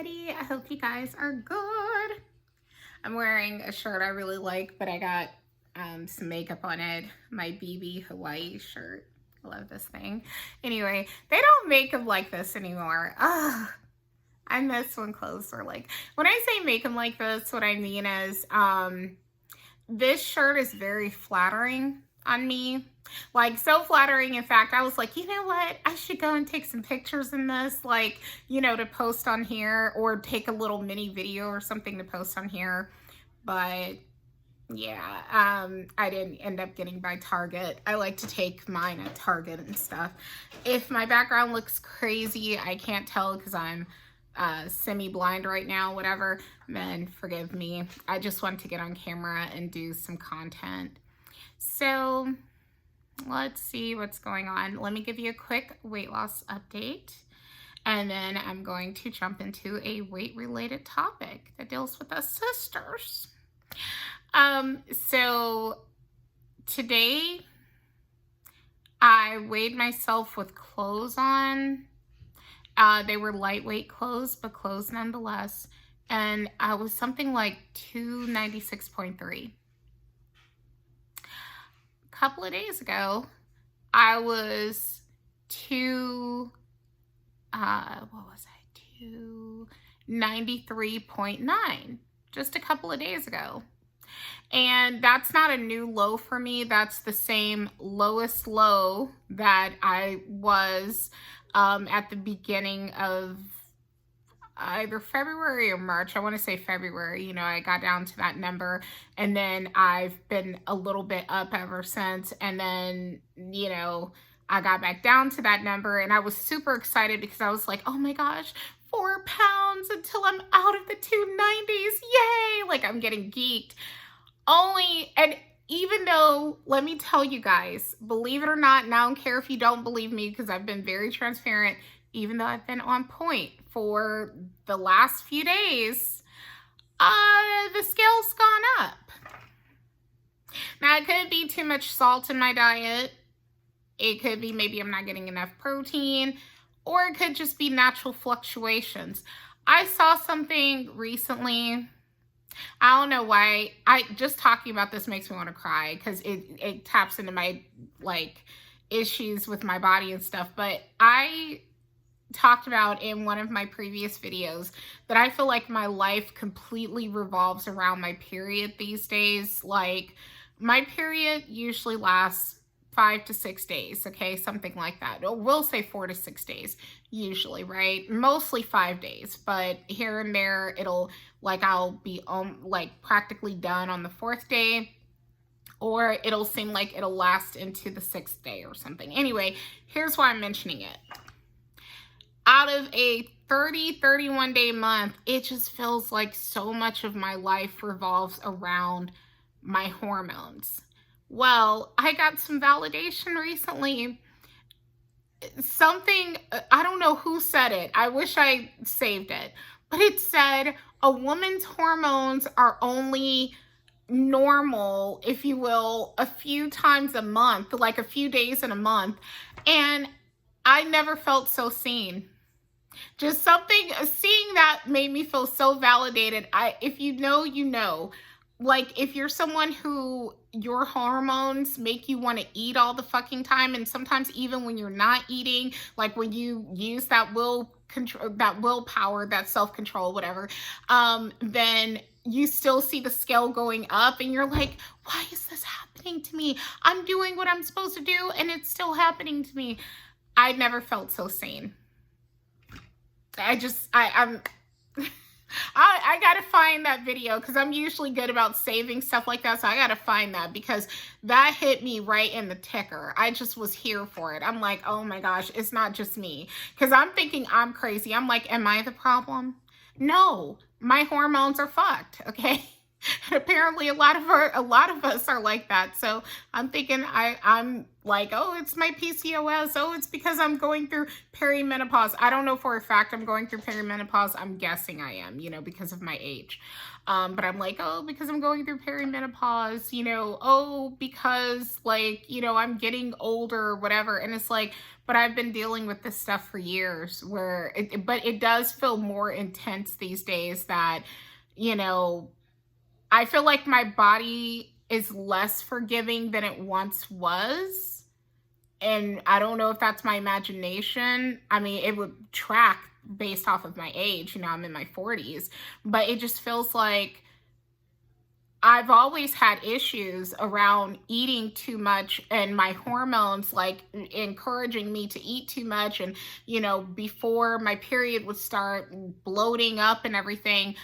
everybody. I hope you guys are good. I'm wearing a shirt I really like, but I got some makeup on it. My BB Hawaii shirt. I love this thing. Anyway, they don't make them like this anymore. Ugh. I miss when clothes were like, when I say make them like this, what I mean is this shirt is very flattering on me. Like, so flattering. In fact, I was like, you know what? I should go and take some pictures in this, like, you know, to post on here, or take a little mini video or something to post on here. But yeah, I didn't end up getting by Target. I like to take mine at Target and stuff. If my background looks crazy, I can't tell because I'm semi-blind right now, whatever, then forgive me. I just want to get on camera and do some content. So let's see what's going on. Let me give you a quick weight loss update, and then I'm going to jump into a weight-related topic that deals with us sisters. So today I weighed myself with clothes on. They were lightweight clothes, but clothes nonetheless. And I was something like 296.3. A couple of days ago, I was what was I? 293.9, just a couple of days ago. And that's not a new low for me. That's the same lowest low that I was at the beginning of either February or March. I want to say February. You know, I got down to that number, and then I've been a little bit up ever since. And then, you know, I got back down to that number, and I was super excited because I was like, oh my gosh, 4 pounds until I'm out of the 290s. Yay! Like, I'm getting geeked. And even though, let me tell you guys, believe it or not, and I don't care if you don't believe me because I've been very transparent, even though I've been on point for the last few days, the scale's gone up. Now, it could be too much salt in my diet. It could be maybe I'm not getting enough protein, or it could just be natural fluctuations. I saw something recently. I don't know why. Just talking about this makes me want to cry because it taps into my, like, issues with my body and stuff. But I talked about in one of my previous videos that I feel like my life completely revolves around my period these days. Like, my period usually lasts 5 to 6 days, okay? Something like that. We'll say 4 to 6 days usually, right? Mostly 5 days, but here and there it'll, like, I'll be like practically done on the 4th day, or it'll seem like it'll last into the 6th day or something. Anyway, here's why I'm mentioning it. Out of a 31 day month, it just feels like so much of my life revolves around my hormones. Well, I got some validation recently. Something, I don't know who said it. I wish I saved it. But it said a woman's hormones are only normal, if you will, a few times a month, like a few days in a month. And I never felt so seen. Just something, seeing that made me feel so validated. If you know, you know. Like, if you're someone who your hormones make you want to eat all the fucking time, and sometimes even when you're not eating, like when you use that willpower, that self-control, whatever, then you still see the scale going up and you're like, why is this happening to me? I'm doing what I'm supposed to do and it's still happening to me. I never felt so sane. I gotta find that video because I'm usually good about saving stuff like that. So I gotta find that because that hit me right in the ticker. I just was here for it. I'm like, oh my gosh, it's not just me. Because I'm thinking I'm crazy. I'm like, am I the problem? No, my hormones are fucked, okay? Apparently a lot of us are like that. So I'm thinking I'm like, oh, it's my PCOS. Oh, it's because I'm going through perimenopause. I don't know for a fact I'm going through perimenopause. I'm guessing I am, because of my age. But I'm like, oh, because I'm going through perimenopause, oh, because like, I'm getting older or whatever. And it's like, but I've been dealing with this stuff for years but it does feel more intense these days that, you know, I feel like my body is less forgiving than it once was. And I don't know if that's my imagination. I mean, it would track based off of my age. I'm in my 40s, but it just feels like I've always had issues around eating too much and my hormones like encouraging me to eat too much. And, before my period would start, bloating up and everything.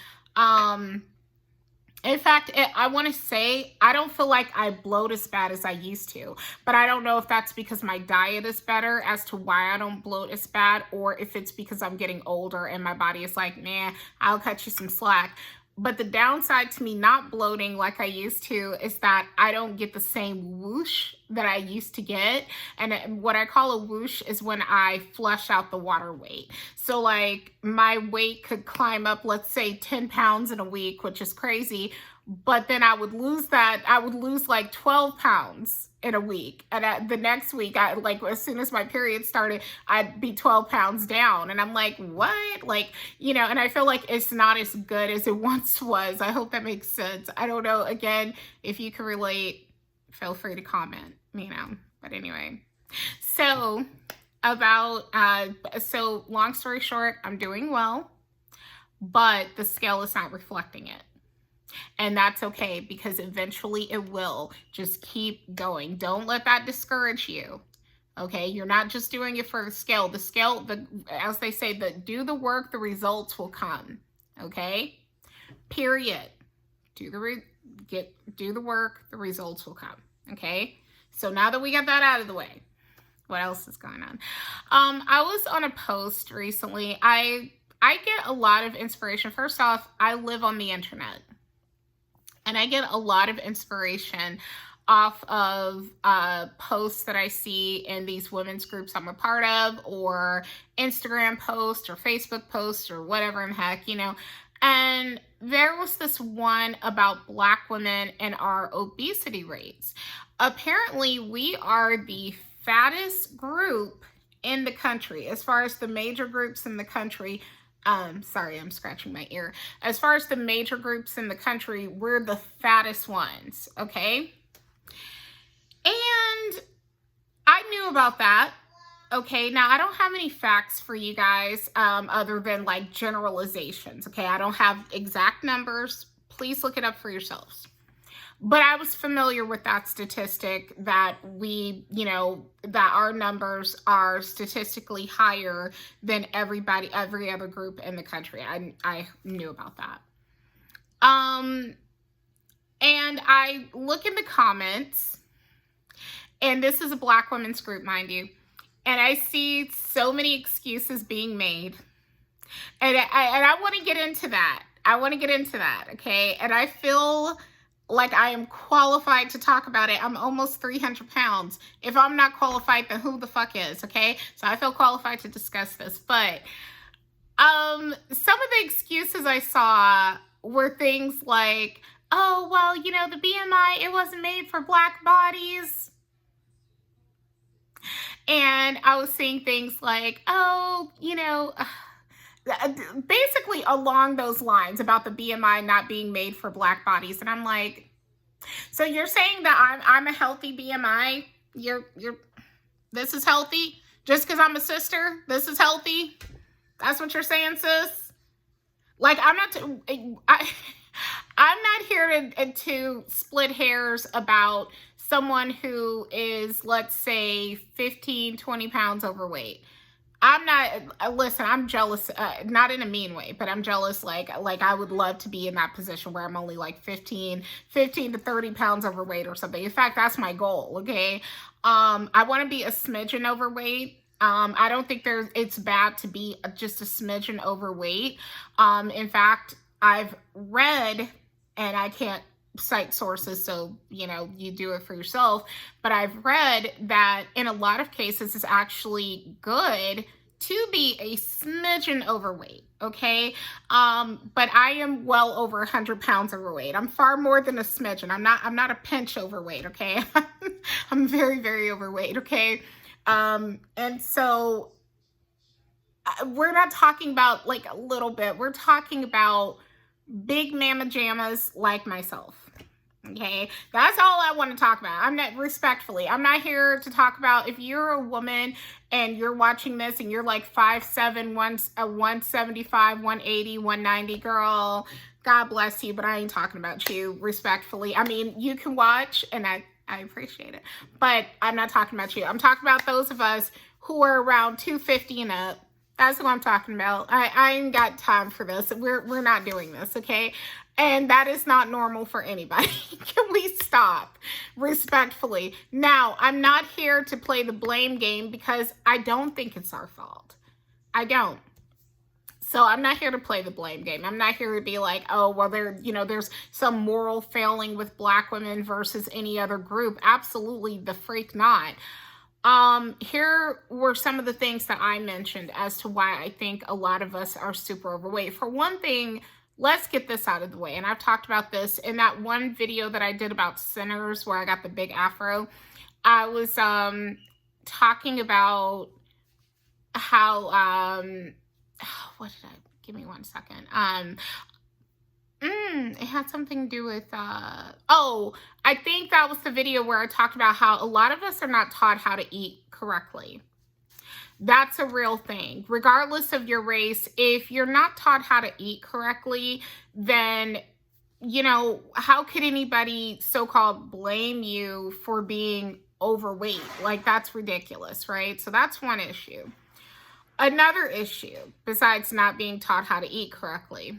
In fact, I want to say I don't feel like I bloat as bad as I used to, but I don't know if that's because my diet is better as to why I don't bloat as bad, or if it's because I'm getting older and my body is like, man, I'll cut you some slack. But the downside to me not bloating like I used to is that I don't get the same whoosh that I used to get. And what I call a whoosh is when I flush out the water weight. So like my weight could climb up, let's say 10 pounds in a week, which is crazy. But then I would lose that. I would lose like 12 pounds in a week. And the next week, as soon as my period started, I'd be 12 pounds down. And I'm like, what? And I feel like it's not as good as it once was. I hope that makes sense. I don't know. Again, if you can relate, feel free to comment, But anyway, so long story short, I'm doing well, but the scale is not reflecting it. And that's okay, because eventually it will. Just keep going. Don't let that discourage you. Okay, you're not just doing it for the scale. As they say, do the work, the results will come. Okay, period. Do the work, the results will come. Okay, so now that we got that out of the way, what else is going on? I was on a post recently. I get a lot of inspiration. First off, I live on the internet. And I get a lot of inspiration off of posts that I see in these women's groups I'm a part of, or Instagram posts or Facebook posts or whatever in heck, And there was this one about Black women and our obesity rates. Apparently, we are the fattest group in the country as far as the major groups in the country. Sorry, I'm scratching my ear. As far as the major groups in the country, we're the fattest ones, okay? And I knew about that, okay? Now, I don't have any facts for you guys other than like generalizations, okay? I don't have exact numbers. Please look it up for yourselves. But I was familiar with that statistic that that our numbers are statistically higher than every other group in the country. I knew about that. And I look in the comments, and this is a Black women's group, mind you, and I see so many excuses being made. And I want to get into that. Okay? And I feel like I am qualified to talk about it. I'm almost 300 pounds. If I'm not qualified, then who the fuck is, okay? So I feel qualified to discuss this. But some of the excuses I saw were things like, oh, well, the BMI, it wasn't made for Black bodies. And I was seeing things like, oh, basically along those lines about the BMI not being made for Black bodies. And I'm like, so you're saying that I'm a healthy BMI? This is healthy? Just because I'm a sister, this is healthy? That's what you're saying, sis? Like, I'm not here to split hairs about someone who is, let's say, 15, 20 pounds overweight. I'm not, listen, I'm jealous, not in a mean way, but I'm jealous. Like I would love to be in that position where I'm only like 15 to 30 pounds overweight or something. In fact, that's my goal. Okay. I want to be a smidgen overweight. I don't think it's bad to be just a smidgen overweight. In fact, I've read and I can't cite sources, so you do it for yourself. But I've read that in a lot of cases it's actually good to be a smidgen overweight, okay? But I am well over 100 pounds overweight. I'm far more than a smidgen. I'm not a pinch overweight, okay? I'm very, very overweight, okay? And so we're not talking about like a little bit. We're talking about big mama jammas like myself. Okay, that's all I want to talk about. I'm not, respectfully, I'm not here to talk about if you're a woman and you're watching this and you're like 5'7", 175, 180, 190, girl, God bless you, but I ain't talking about you, respectfully. I mean, you can watch and I appreciate it, but I'm not talking about you. I'm talking about those of us who are around 250 and up. That's what I'm talking about. I ain't got time for this. We're not doing this, okay? And that is not normal for anybody. Can we stop? Respectfully. Now, I'm not here to play the blame game because I don't think it's our fault. I don't. So I'm not here to play the blame game. I'm not here to be like, oh, well, there's some moral failing with Black women versus any other group. Absolutely the freak not. Here were some of the things that I mentioned as to why I think a lot of us are super overweight. For one thing, let's get this out of the way. And I've talked about this in that one video that I did about sinners where I got the big afro. I was talking about how what did I give me one second. It had something to do with, I think that was the video where I talked about how a lot of us are not taught how to eat correctly. That's a real thing. Regardless of your race, if you're not taught how to eat correctly, then, how could anybody so-called blame you for being overweight? Like, that's ridiculous, right? So that's one issue. Another issue, besides not being taught how to eat correctly,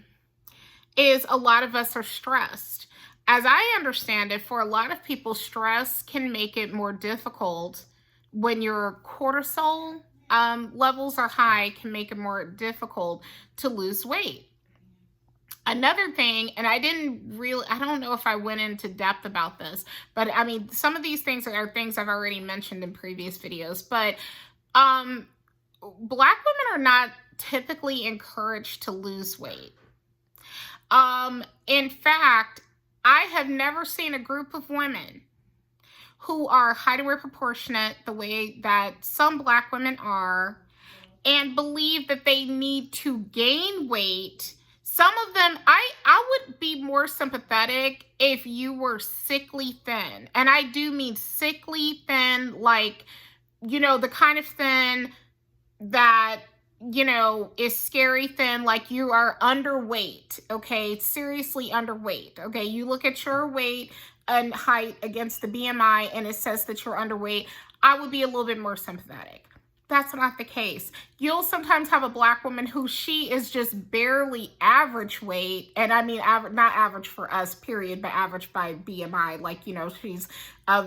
is a lot of us are stressed. As I understand it, for a lot of people, stress can make it more difficult when your cortisol levels are high, can make it more difficult to lose weight. Another thing, and I don't know if I went into depth about this, but I mean, some of these things are things I've already mentioned in previous videos, but Black women are not typically encouraged to lose weight. In fact, I have never seen a group of women who are height and weight proportionate the way that some Black women are and believe that they need to gain weight. Some of them, I would be more sympathetic if you were sickly thin. And I do mean sickly thin, like, the kind of thin that is scary thin, like you are underweight, okay? Seriously underweight, okay? You look at your weight and height against the BMI and it says that you're underweight, I would be a little bit more sympathetic. That's not the case. You'll sometimes have a Black woman who she is just barely average weight, and I mean not average for us, period, but average by BMI. Like, she's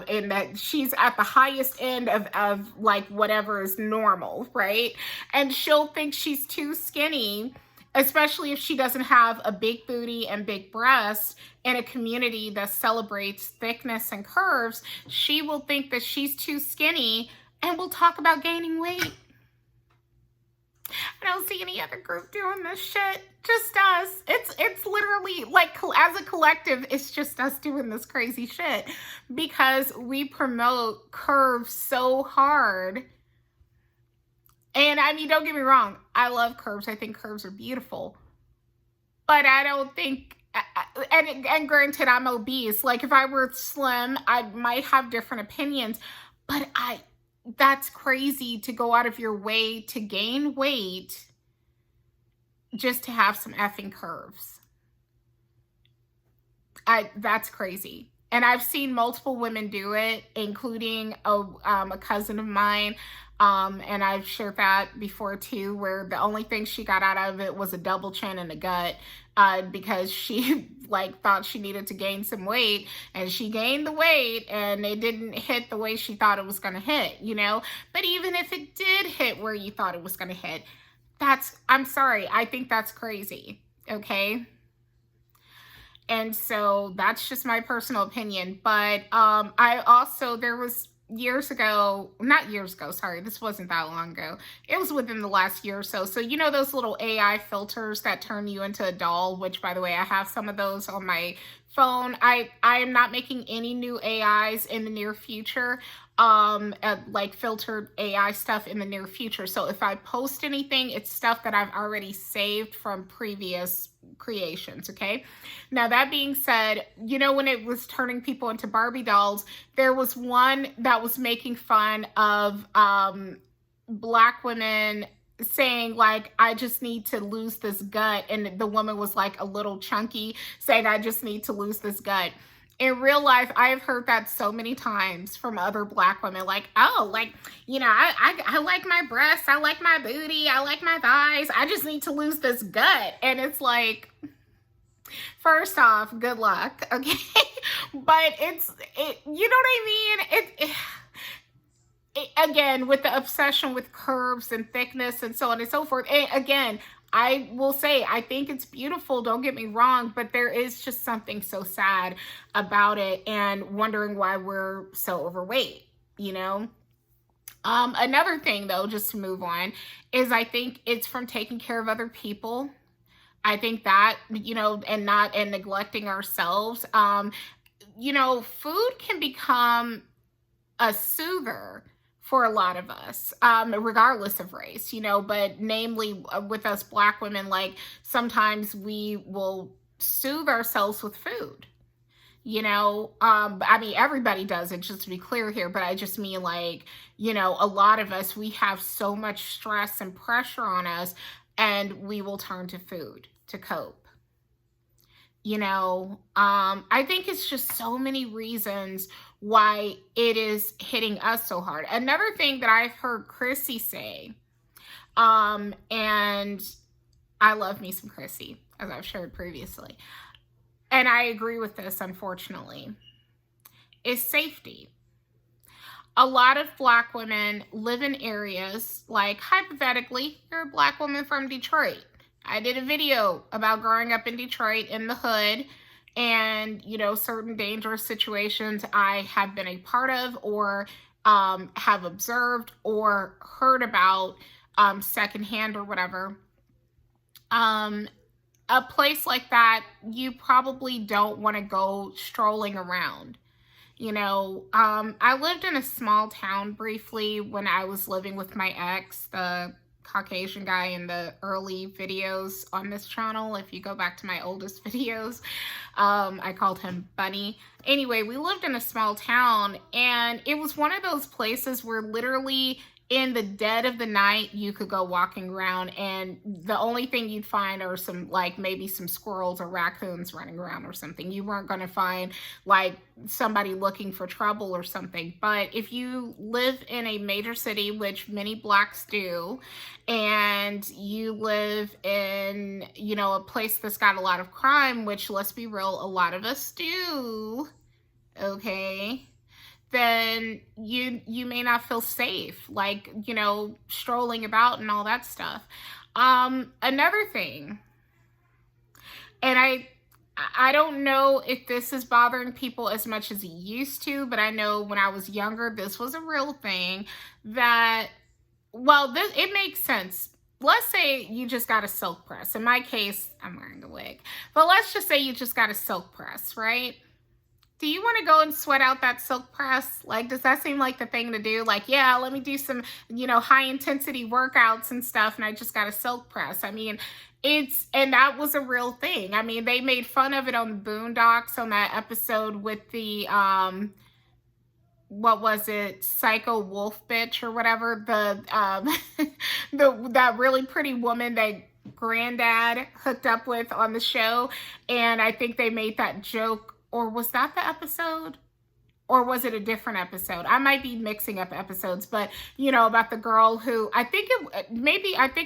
in that she's at the highest end of like whatever is normal, right? And she'll think she's too skinny, especially if she doesn't have a big booty and big breasts in a community that celebrates thickness and curves. She will think that she's too skinny and we'll talk about gaining weight. I don't see any other group doing this shit. Just us. It's literally like as a collective, it's just us doing this crazy shit because we promote curves so hard. And I mean, don't get me wrong. I love curves. I think curves are beautiful. But I don't think, and granted, I'm obese. Like if I were slim, I might have different opinions. But that's crazy to go out of your way to gain weight just to have some effing curves. That's crazy. And I've seen multiple women do it, including a cousin of mine. And I've shared that before too, where the only thing she got out of it was a double chin and a gut, because she thought she needed to gain some weight, and she gained the weight and it didn't hit the way she thought it was going to hit, but even if it did hit where you thought it was going to hit, I'm sorry, I think that's crazy. Okay. And so that's just my personal opinion. But I also, there was years ago, not years ago, sorry, this wasn't that long ago. It was within the last year or so. So, you know, those little AI filters that turn you into a doll, which by the way, I have some of those on my phone. I am not making any new AIs in the near future, like filtered AI stuff in the near future. So if I post anything, it's stuff that I've already saved from previous creations. Okay. Now, that being said, you know, when it was turning people into Barbie dolls, there was one that was making fun of Black women saying like, I just need to lose this gut, and the woman was like a little chunky, saying I just need to lose this gut. In real life, I have heard that so many times from other Black women, like, oh, like, you know, I like my breasts, I like my booty, I like my thighs, I just need to lose this gut. And it's like, first off, good luck, okay? But you know what I mean? Again, with the obsession with curves and thickness and so on and so forth. And again, I will say, I think it's beautiful, don't get me wrong, but there is just something so sad about it, and wondering why we're so overweight, you know? Another thing though, just to move on, is I think it's from taking care of other people. I think that, you know, and neglecting ourselves. You know, food can become a soother for a lot of us, regardless of race, you know, but namely with us Black women, like sometimes we will soothe ourselves with food. You know, I mean, everybody does it, just to be clear here, but I just mean like, you know, a lot of us, we have so much stress and pressure on us, and we will turn to food to cope. You know, I think it's just so many reasons why it is hitting us so hard. Another thing that I've heard Chrissy say, and I love me some Chrissy, as I've shared previously, and I agree with this, unfortunately, is safety. A lot of Black women live in areas, like hypothetically, you're a Black woman from Detroit. I did a video about growing up in Detroit in the hood, and, you know, certain dangerous situations I have been a part of, or have observed or heard about secondhand or whatever. A place like that, you probably don't want to go strolling around. You know, I lived in a small town briefly when I was living with my ex, the Caucasian guy in the early videos on this channel. If you go back to my oldest videos, I called him Bunny. Anyway, we lived in a small town, and it was one of those places where literally in the dead of the night you could go walking around, and the only thing you'd find are some, like, maybe some squirrels or raccoons running around or something. You weren't going to find like somebody looking for trouble or something. But if you live in a major city, which many Blacks do, and you live in, you know, a place that's got a lot of crime, which, let's be real, a lot of us do, okay, then you may not feel safe, like, you know, strolling about and all that stuff. Another thing, and I don't know if this is bothering people as much as it used to, but I know when I was younger, this was a real thing that, well, it makes sense. Let's say you just got a silk press. In my case, I'm wearing a wig, but let's just say you just got a silk press, right? Do you want to go and sweat out that silk press? Like, does that seem like the thing to do? Like, yeah, let me do some, you know, high intensity workouts and stuff, and I just got a silk press. I mean, and that was a real thing. I mean, they made fun of it on the Boondocks, on that episode with the, what was it, Psycho Wolf bitch or whatever, that really pretty woman that Granddad hooked up with on the show. And I think they made that joke, or was that the episode? Or was it a different episode? I might be mixing up episodes, but, you know, about the girl who, I think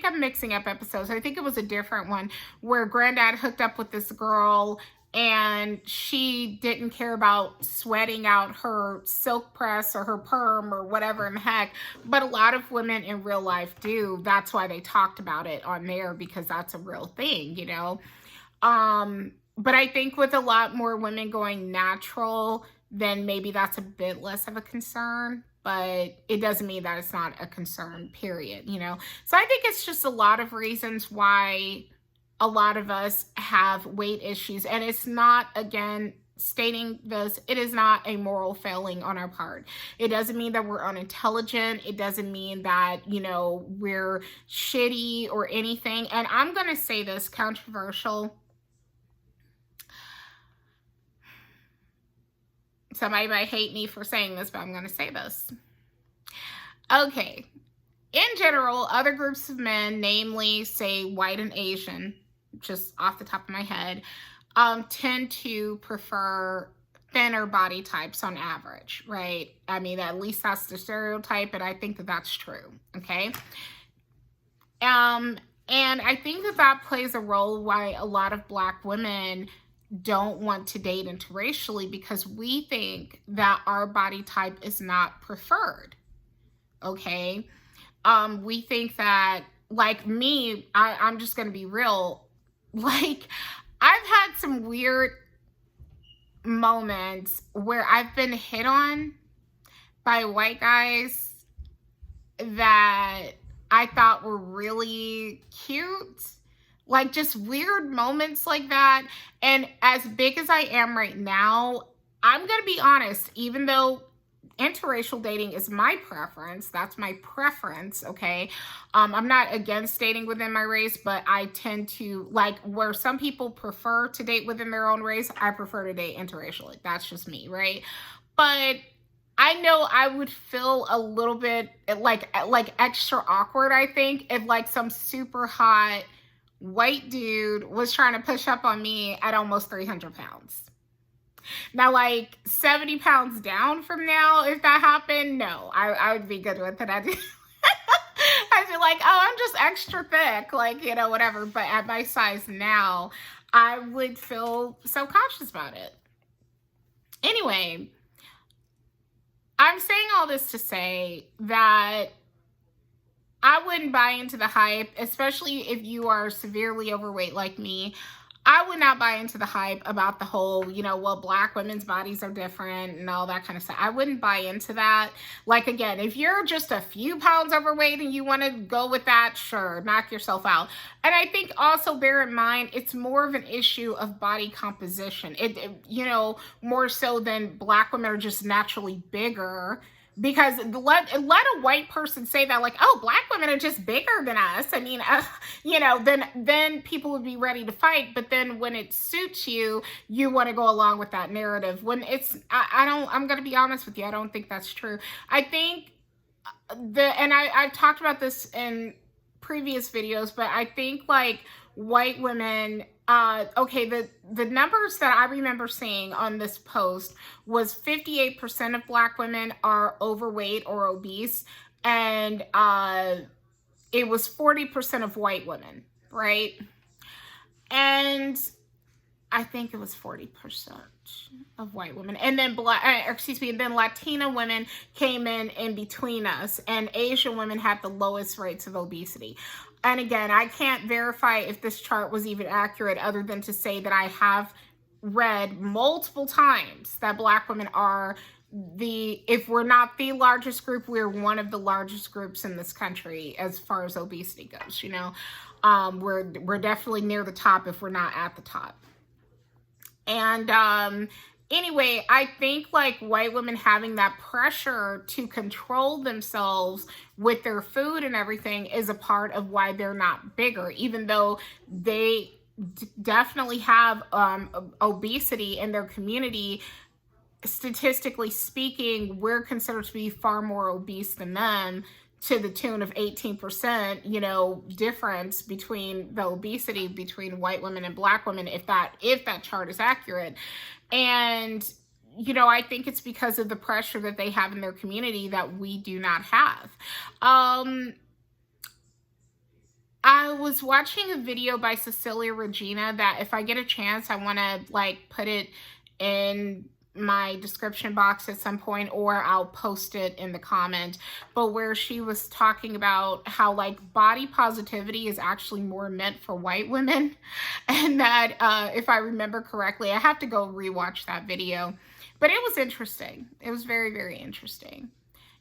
I'm mixing up episodes. I think it was a different one where Granddad hooked up with this girl, and she didn't care about sweating out her silk press or her perm or whatever in the heck. But a lot of women in real life do. That's why they talked about it on there, because that's a real thing, you know. But I think with a lot more women going natural, then maybe that's a bit less of a concern. But it doesn't mean that it's not a concern, period, you know? So I think it's just a lot of reasons why a lot of us have weight issues. And it's not, again, stating this, it is not a moral failing on our part. It doesn't mean that we're unintelligent. It doesn't mean that, you know, we're shitty or anything. And I'm going to say this, controversial. Somebody might hate me for saying this, but I'm going to say this. Okay. In general, other groups of men, namely, say, white and Asian, just off the top of my head, tend to prefer thinner body types on average, right? I mean, at least that's the stereotype, and I think that that's true, okay? And I think that that plays a role why a lot of Black women don't want to date interracially, because we think that our body type is not preferred, okay? We think that, like me, I'm just going to be real, like, I've had some weird moments where I've been hit on by white guys that I thought were really cute. Like, just weird moments like that. And as big as I am right now, I'm going to be honest, even though interracial dating is my preference, that's my preference, okay? I'm not against dating within my race, but I tend to, like, where some people prefer to date within their own race, I prefer to date interracially. That's just me, right? But I know I would feel a little bit like extra awkward, I think, if like some super hot white dude was trying to push up on me at almost 300 pounds. Now, like 70 pounds down from now, if that happened, no, I would be good with it. I'd be like, oh, I'm just extra thick, like, you know, whatever. But at my size now, I would feel self-conscious about it. Anyway, I'm saying all this to say that I wouldn't buy into the hype, especially if you are severely overweight like me. I would not buy into the hype about the whole, you know, well, Black women's bodies are different and all that kind of stuff. I wouldn't buy into that. Like, again, if you're just a few pounds overweight and you want to go with that, sure, knock yourself out. And I think also bear in mind, it's more of an issue of body composition. You know, more so than Black women are just naturally bigger. Because let a white person say that, like, oh, Black women are just bigger than us. I mean, you know, then people would be ready to fight. But then when it suits you, you want to go along with that narrative. When it's, I'm going to be honest with you, I don't think that's true. I think and I've talked about this in previous videos, but I think like white women, okay, the numbers that I remember seeing on this post was 58% of Black women are overweight or obese, and it was 40% of white women, right? And I think it was 40% of white women, and then and then Latina women came in between us, and Asian women had the lowest rates of obesity. And again, I can't verify if this chart was even accurate, other than to say that I have read multiple times that Black women are if we're not the largest group, we're one of the largest groups in this country as far as obesity goes. You know, we're definitely near the top if we're not at the top. And anyway, I think like white women having that pressure to control themselves with their food and everything is a part of why they're not bigger, even though they definitely have obesity in their community. Statistically speaking, we're considered to be far more obese than them, to the tune of 18%, you know, difference between the obesity between white women and Black women, if that chart is accurate. And, you know, I think it's because of the pressure that they have in their community that we do not have. I was watching a video by Cecilia Regina that, if I get a chance, I want to like put it in my description box at some point, or I'll post it in the comment, but where she was talking about how like body positivity is actually more meant for white women. And that if I remember correctly, I have to go rewatch that video, but it was interesting. It was very, very interesting,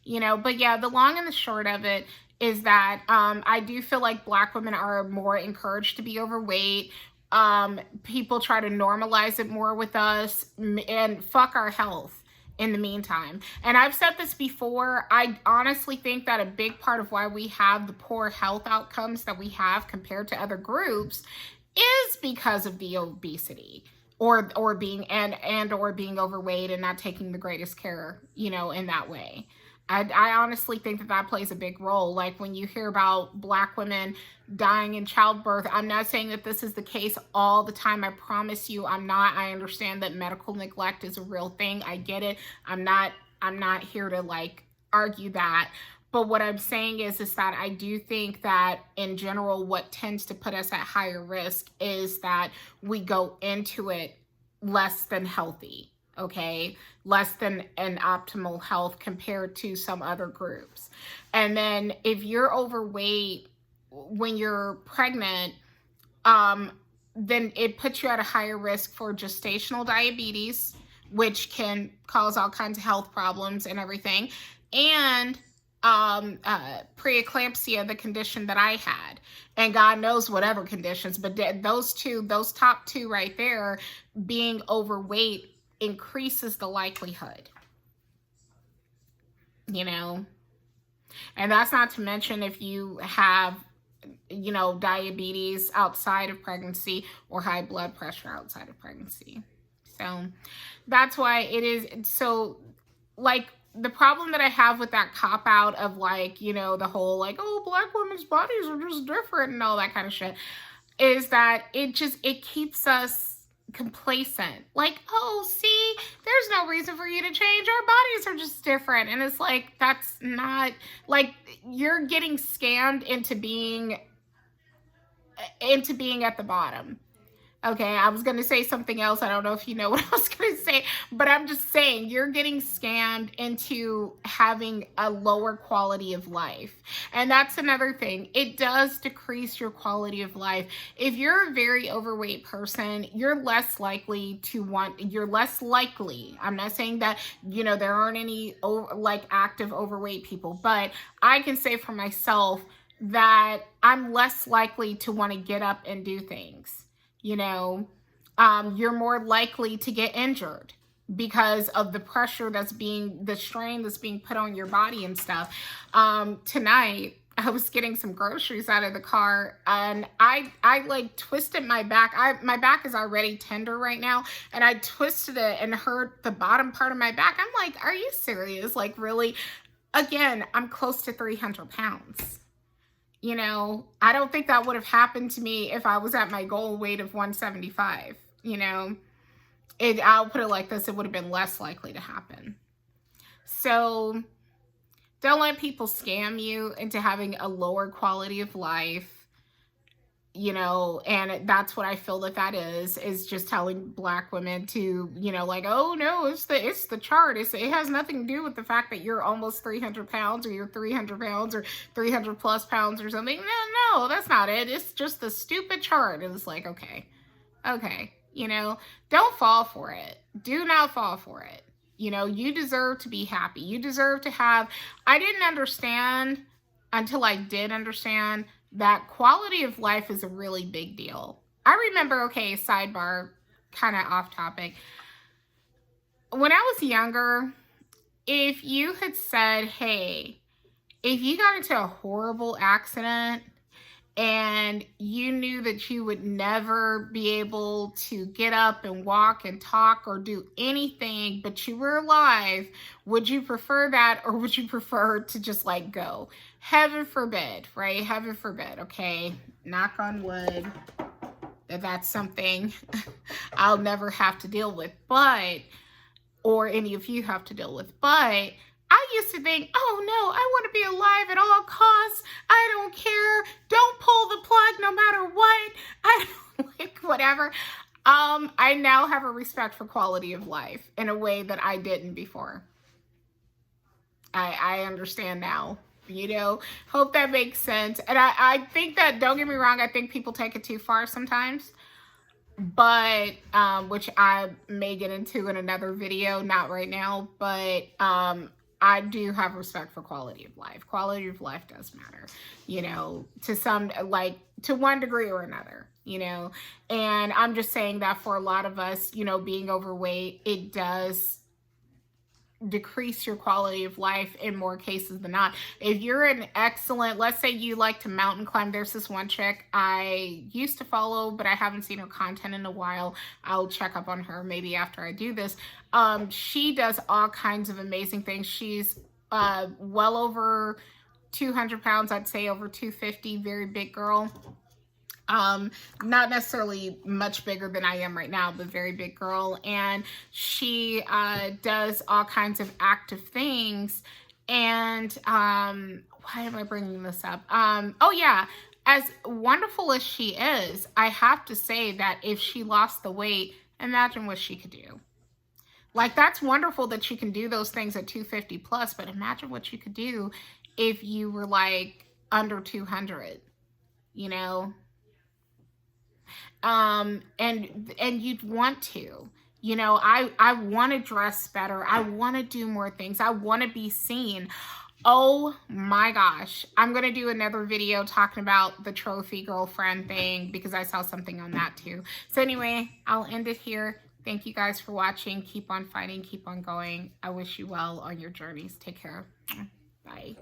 you know. But yeah, the long and the short of it is that I do feel like Black women are more encouraged to be overweight. People try to normalize it more with us, and fuck our health in the meantime. And I've said this before, I honestly think that a big part of why we have the poor health outcomes that we have compared to other groups is because of the obesity, or being or being overweight and not taking the greatest care, you know, in that way. I honestly think that that plays a big role. Like when you hear about Black women dying in childbirth, I'm not saying that this is the case all the time. I promise you I'm not. I understand that medical neglect is a real thing. I get it. I'm not here to like argue that. But what I'm saying is that I do think that in general, what tends to put us at higher risk is that we go into it less than healthy. Okay, less than an optimal health compared to some other groups. And then if you're overweight when you're pregnant, then it puts you at a higher risk for gestational diabetes, which can cause all kinds of health problems and everything, and preeclampsia, the condition that I had, and God knows whatever conditions, but those top two right there, being overweight increases the likelihood, you know. And that's not to mention if you have, you know, diabetes outside of pregnancy or high blood pressure outside of pregnancy. So that's why it is so, like, the problem that I have with that cop out of like, you know, the whole like, oh, Black women's bodies are just different and all that kind of shit, is that it keeps us complacent. Like, oh, see, there's no reason for you to change. Our bodies are just different. And it's like, that's not, like, you're getting scammed into being at the bottom. Okay, I was going to say something else. I don't know if you know what I was going to say, but I'm just saying you're getting scammed into having a lower quality of life. And that's another thing. It does decrease your quality of life. If you're a very overweight person, you're less likely, I'm not saying that, you know, there aren't any like active overweight people, but I can say for myself that I'm less likely to want to get up and do things. You know, you're more likely to get injured because of the pressure the strain that's being put on your body and stuff. Tonight, I was getting some groceries out of the car and I like twisted my back. My back is already tender right now, and I twisted it and hurt the bottom part of my back. I'm like, are you serious? Like, really? Again, I'm close to 300 pounds. You know, I don't think that would have happened to me if I was at my goal weight of 175. You know, I'll put it like this, it would have been less likely to happen. So don't let people scam you into having a lower quality of life. You know, and that's what I feel that is just telling Black women to, you know, like, oh no, it's the chart. It has nothing to do with the fact that you're almost 300 pounds or you're 300 pounds or 300 plus pounds or something. No, that's not it. It's just the stupid chart. And it's like, okay, you know, don't fall for it. Do not fall for it. You know, you deserve to be happy. You deserve to have, I didn't understand until I did understand that quality of life is a really big deal. I remember, okay, sidebar, kind of off topic. When I was younger, if you had said, hey, if you got into a horrible accident and you knew that you would never be able to get up and walk and talk or do anything, but you were alive, would you prefer that, or would you prefer to just like go? Heaven forbid, right? Heaven forbid, okay? Knock on wood that that's something I'll never have to deal with, or any of you have to deal with. But I used to think, oh no, I want to be alive at all costs. I don't care. Don't pull the plug no matter what. I don't like whatever. I now have a respect for quality of life in a way that I didn't before. I understand now, you know. Hope that makes sense. And I think that, don't get me wrong, I think people take it too far sometimes. But which I may get into in another video, not right now, but I do have respect for quality of life. Quality of life does matter, you know, to some, like, to one degree or another, you know. And I'm just saying that for a lot of us, you know, being overweight, it does decrease your quality of life in more cases than not. If you're an excellent, let's say you like to mountain climb, there's this one chick I used to follow, but I haven't seen her content in a while. I'll check up on her maybe after I do this. She does all kinds of amazing things. She's well over 200 pounds, I'd say over 250, very big girl. Not necessarily much bigger than I am right now, but very big girl. And she does all kinds of active things. And why am I bringing this up? Oh yeah, as wonderful as she is, I have to say that if she lost the weight, imagine what she could do. Like, that's wonderful that you can do those things at 250 plus, but imagine what you could do if you were like under 200, you know? And you'd want to, you know, I want to dress better. I want to do more things. I want to be seen. Oh my gosh. I'm going to do another video talking about the trophy girlfriend thing because I saw something on that too. So anyway, I'll end it here. Thank you guys for watching. Keep on fighting. Keep on going. I wish you well on your journeys. Take care. Bye.